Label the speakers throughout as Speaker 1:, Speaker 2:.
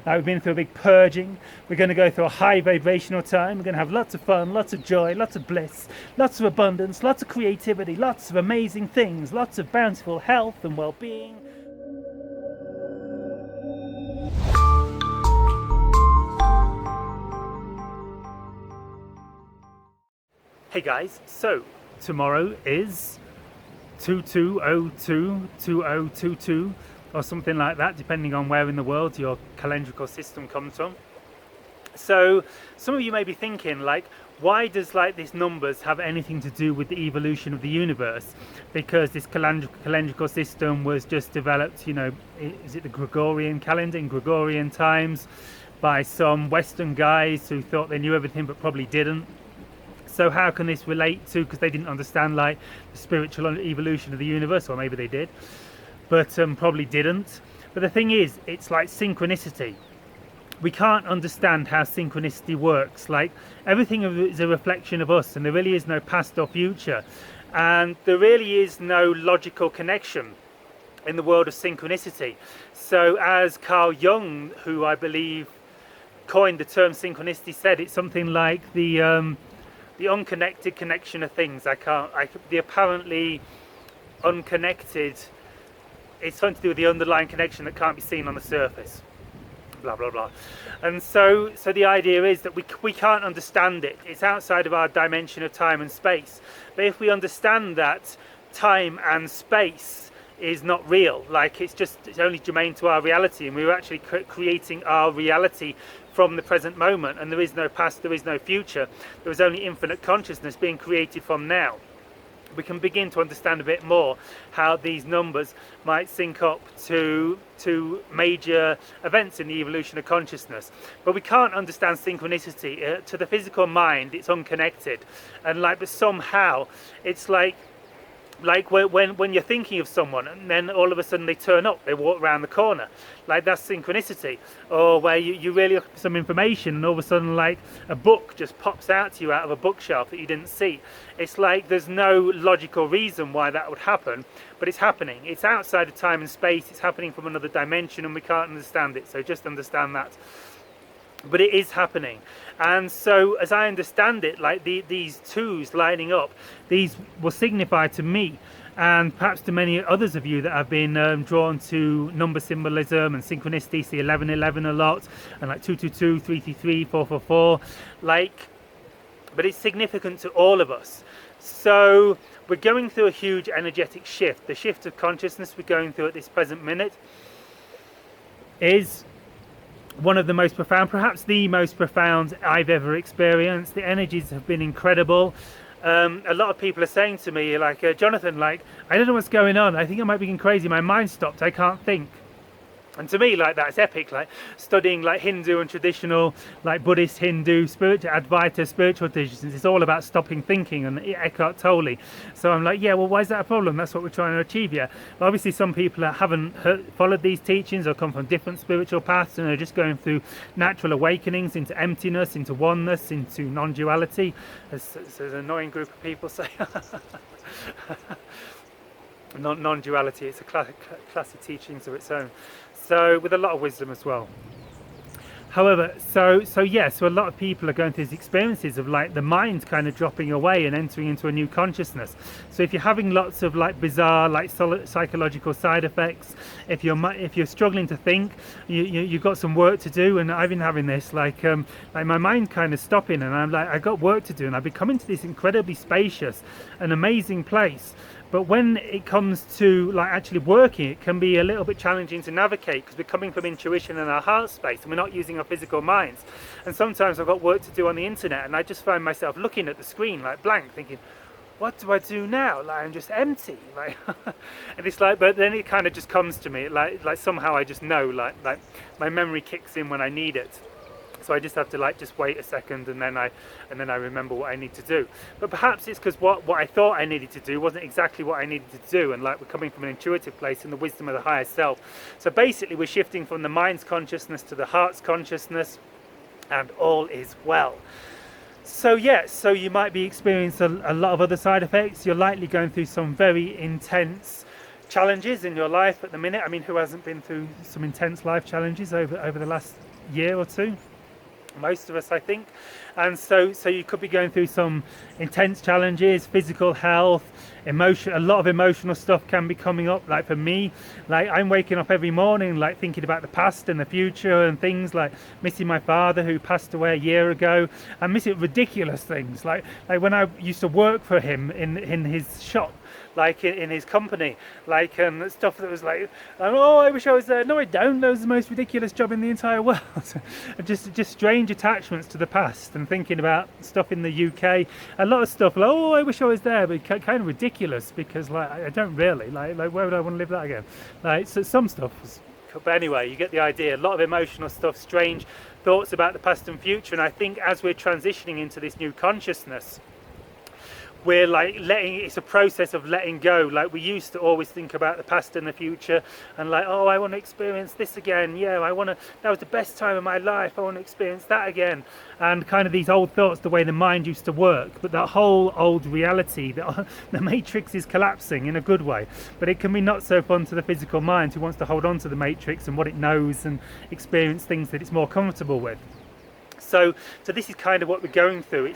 Speaker 1: Like we've been through a big purging. We're going to go through a high vibrational time. We're going to have lots of fun, lots of joy, lots of bliss, lots of abundance, lots of creativity, lots of amazing things, lots of bountiful health and well-being. Hey guys, so tomorrow is 2202-2022 or something like that, depending on where in the world your calendrical system comes from. So some of you may be thinking, like, why does like these numbers have anything to do with the evolution of the universe? Because this calendrical system was just developed, you know, is it the Gregorian calendar in Gregorian times by some Western guys who thought they knew everything but probably didn't. So how can this relate to, because they didn't understand like the spiritual evolution of the universe, or maybe they did, but probably didn't. But the thing is, it's like synchronicity. We can't understand how synchronicity works. Like everything is a reflection of us, and there really is no past or future, and there really is no logical connection in the world of synchronicity. So as Carl Jung, who I believe coined the term synchronicity, said, it's something like the unconnected connection of things. The apparently unconnected, it's something to do with the underlying connection that can't be seen on the surface. Blah blah blah. And so the idea is that we can't understand it. It's outside of our dimension of time and space. But if we understand that time and space is not real, like it's only germane to our reality, and we're actually creating our reality from the present moment, and there is no past, there is no future, there is only infinite consciousness being created from now, we can begin to understand a bit more how these numbers might sync up to major events in the evolution of consciousness. But we can't understand synchronicity. To the physical mind, it's unconnected, and but somehow it's like when you're thinking of someone and then all of a sudden they turn up, they walk around the corner, like that's synchronicity. Or where you really look for some information and all of a sudden like a book just pops out to you out of a bookshelf that you didn't see. It's like there's no logical reason why that would happen, but it's happening. It's outside of time and space, it's happening from another dimension, and we can't understand it. So just understand that. But it is happening. And so as I understand it, like these twos lining up, these will signify to me, and perhaps to many others of you that have been drawn to number symbolism and synchronicity, see 1111 a lot, and like 222, 333, 444, but it's significant to all of us. So we're going through a huge energetic shift. The shift of consciousness we're going through at this present minute is one of the most profound, perhaps the most profound I've ever experienced. The energies have been incredible. A lot of people are saying to me, like, Jonathan, like, I don't know what's going on. I think I might be getting crazy. My mind stopped. I can't think. And to me, like, that's epic. Like studying like Hindu and traditional, like Buddhist, Hindu, Advaita spiritual traditions, it's all about stopping thinking and Eckhart Tolle. So I'm like, yeah, well, why is that a problem? That's what we're trying to achieve here. But obviously some people that haven't followed these teachings or come from different spiritual paths and are just going through natural awakenings into emptiness, into oneness, into non-duality, as an annoying group of people say. Non-duality, it's a classic teachings of its own. So with a lot of wisdom as well. However, so a lot of people are going through these experiences of like the mind kind of dropping away and entering into a new consciousness. So if you're having lots of like bizarre, like psychological side effects, if you're struggling to think, you've got some work to do. And I've been having this like my mind kind of stopping, and I'm like, I got work to do, and I've been coming to this incredibly spacious and amazing place. But when it comes to like actually working, it can be a little bit challenging to navigate because we're coming from intuition and our heart space, and we're not using our physical minds. And sometimes I've got work to do on the internet, and I just find myself looking at the screen like blank, thinking, what do I do now? Like I'm just empty. Like, and it's like, but then it kind of just comes to me, like somehow I just know, like my memory kicks in when I need it. So I just have to like just wait a second, and then I remember what I need to do. But perhaps it's because what I thought I needed to do wasn't exactly what I needed to do, and like we're coming from an intuitive place and the wisdom of the higher self. So basically we're shifting from the mind's consciousness to the heart's consciousness, and all is well. So yeah, so you might be experiencing a lot of other side effects. You're likely going through some very intense challenges in your life at the minute. I mean, who hasn't been through some intense life challenges over the last year or two? Most of us, I think. And so you could be going through some intense challenges, physical health, emotion. A lot of emotional stuff can be coming up. Like for me, like I'm waking up every morning like thinking about the past and the future and things like missing my father who passed away a year ago, and missing ridiculous things like when I used to work for him in his shop, like in his company, like stuff that was like, oh, I wish I was there. No, I don't. That was the most ridiculous job in the entire world. just strange attachments to the past and thinking about stuff in the UK. A lot of stuff like, oh, I wish I was there, but kind of ridiculous because like I don't really like where would I want to live that again? Like so some stuff was, but anyway, you get the idea. A lot of emotional stuff, strange thoughts about the past and future. And I think as we're transitioning into this new consciousness, we're like it's a process of letting go. Like we used to always think about the past and the future and like, oh, I want to experience this again. Yeah, that was the best time of my life. I want to experience that again. And kind of these old thoughts, the way the mind used to work. But that whole old reality, the matrix is collapsing in a good way. But it can be not so fun to the physical mind who wants to hold on to the matrix and what it knows and experience things that it's more comfortable with. So this is kind of what we're going through.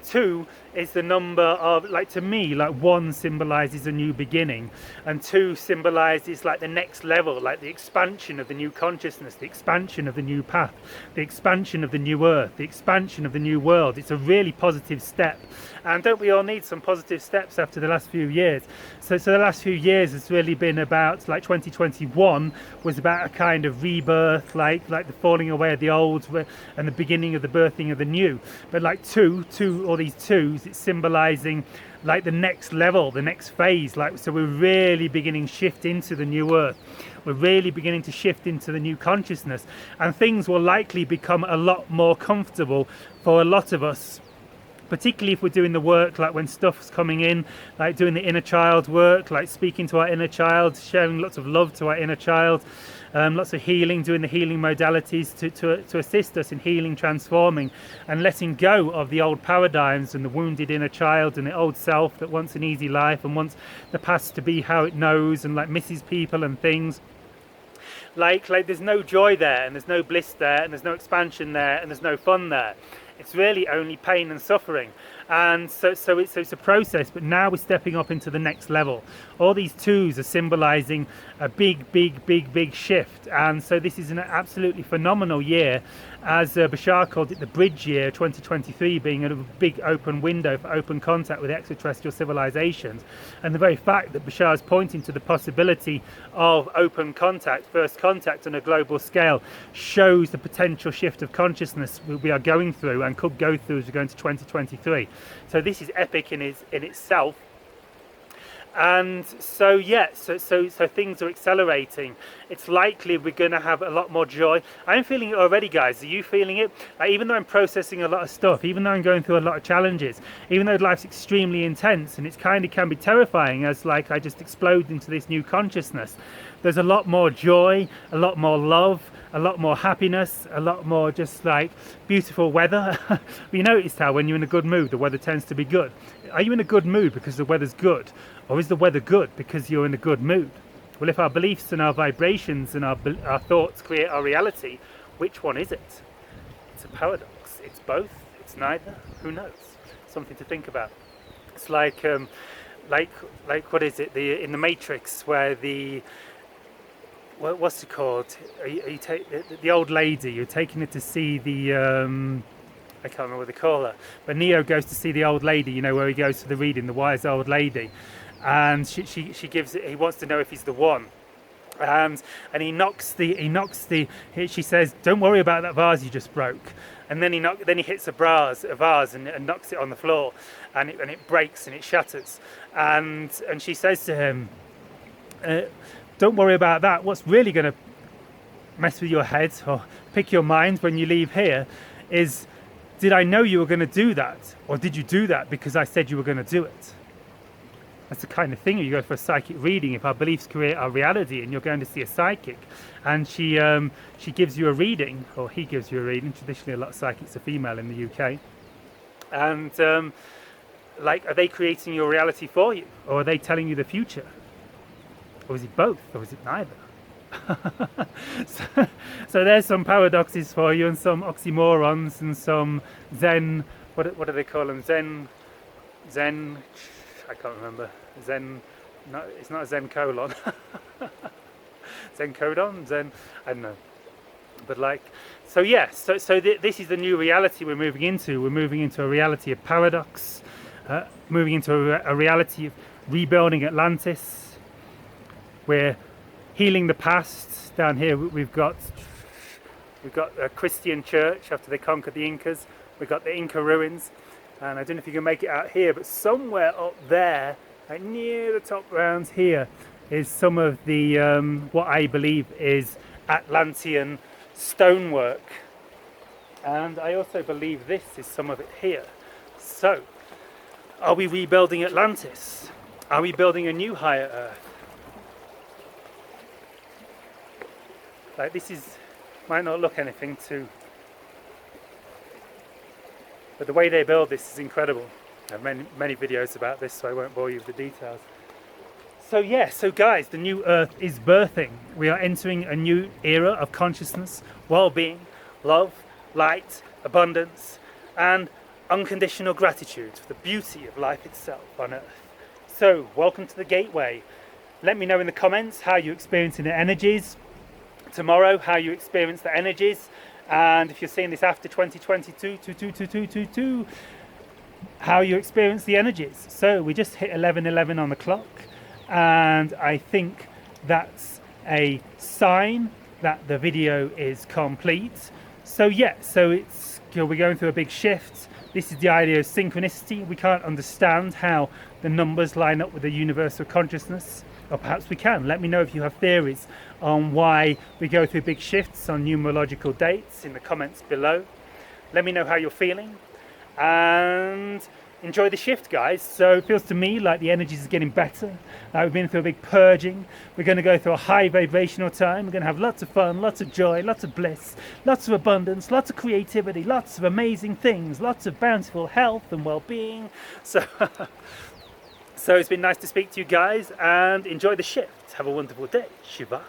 Speaker 1: Two is the number of, like, to me, like 1 symbolises a new beginning and 2 symbolises like the next level, like the expansion of the new consciousness, the expansion of the new path, the expansion of the new earth, the expansion of the new world. It's a really positive step, and don't we all need some positive steps after the last few years? So the last few years has really been about, like 2021 was about a kind of rebirth, like the falling away of the old and the beginning of the birthing of the new. But like all these twos, it's symbolizing like the next level, the next phase. Like, so we're really beginning to shift into the new earth. We're really beginning to shift into the new consciousness, and things will likely become a lot more comfortable for a lot of us, particularly if we're doing the work, like when stuff's coming in, like doing the inner child work, like speaking to our inner child, sharing lots of love to our inner child, lots of healing, doing the healing modalities to assist us in healing, transforming, and letting go of the old paradigms and the wounded inner child and the old self that wants an easy life and wants the past to be how it knows and like misses people and things. Like there's no joy there, and there's no bliss there, and there's no expansion there, and there's no fun there. It's really only pain and suffering. And so it's a process, but now we're stepping up into the next level. All these twos are symbolizing a big shift. And so this is an absolutely phenomenal year, as Bashar called it, the bridge year 2023, being a big open window for open contact with extraterrestrial civilizations. And the very fact that Bashar is pointing to the possibility of open contact, first contact on a global scale, shows the potential shift of consciousness we are going through and could go through as we go into 2023. So this is epic in itself. And so things are accelerating. It's likely we're going to have a lot more joy. I'm feeling it already, guys. Are you feeling it? Even though I'm processing a lot of stuff, even though I'm going through a lot of challenges, even though life's extremely intense and it's kind of can be terrifying as like I just explode into this new consciousness, there's a lot more joy, a lot more love, a lot more happiness, a lot more just like beautiful weather. You noticed how when you're in a good mood, the weather tends to be good. Are you in a good mood because the weather's good? Or is the weather good because you're in a good mood? Well, if our beliefs and our vibrations and our thoughts create our reality, which one is it? It's a paradox. It's both. It's neither. Who knows? Something to think about. It's like what is it? In the Matrix, where what's it called? You take the old lady. You're taking her to see the. I can't remember what they call her. But Neo goes to see the old lady. You know, where he goes to the reading, the wise old lady, and she gives it. He wants to know if he's the one. And he knocks the. She says, "Don't worry about that vase you just broke." And then he hits a vase and knocks it on the floor, and it breaks and it shatters. And she says to him, "Don't worry about that. What's really going to mess with your head or pick your mind when you leave here is, did I know you were going to do that, or did you do that because I said you were going to do it?" That's the kind of thing you go for a psychic reading. If our beliefs create our reality, and you're going to see a psychic, and she gives you a reading, or he gives you a reading. Traditionally, a lot of psychics are female in the UK, and are they creating your reality for you, or are they telling you the future? Or is it both? Or is it neither? so there's some paradoxes for you, and some oxymorons, and some Zen, what do they call them? Zen, I can't remember. Zen, no, it's not a Zen colon. Zen codon? Zen, I don't know. But like, so yes, this is the new reality we're moving into. We're moving into a reality of paradox, moving into a reality of rebuilding Atlantis. We're healing the past. Down here we've got a Christian church after they conquered the Incas. We've got the Inca ruins, and I don't know if you can make it out here, but somewhere up there, like near the top round here, is some of the what I believe is Atlantean stonework, and I also believe this is some of it here. So, are we rebuilding Atlantis? Are we building a new higher Earth? Like, this is, might not look anything to, but the way they build this is incredible. I have many videos about this, so I won't bore you with the details. So yeah, so guys, the new Earth is birthing. We are entering a new era of consciousness, well-being, love, light, abundance, and unconditional gratitude for the beauty of life itself on Earth. So, welcome to the gateway. Let me know in the comments how you're experiencing the energies tomorrow, how you experience the energies, and if you're seeing this after 2022, how you experience the energies. So we just hit 11:11 on the clock, and I think that's a sign that the video is complete. So yeah, so it's, we're going through a big shift. This is the idea of synchronicity. We can't understand how the numbers line up with the universal consciousness, or perhaps we can. Let me know if you have theories on why we go through big shifts on numerological dates in the comments below. Let me know how you're feeling, and enjoy the shift, guys. So it feels to me like the energies are getting better. We've been through a big purging. We're going to go through a high vibrational time. We're going to have lots of fun, lots of joy, lots of bliss, lots of abundance, lots of creativity, lots of amazing things, lots of bountiful health and well-being. So so it's been nice to speak to you guys, and enjoy the shift. Have a wonderful day. Shiva.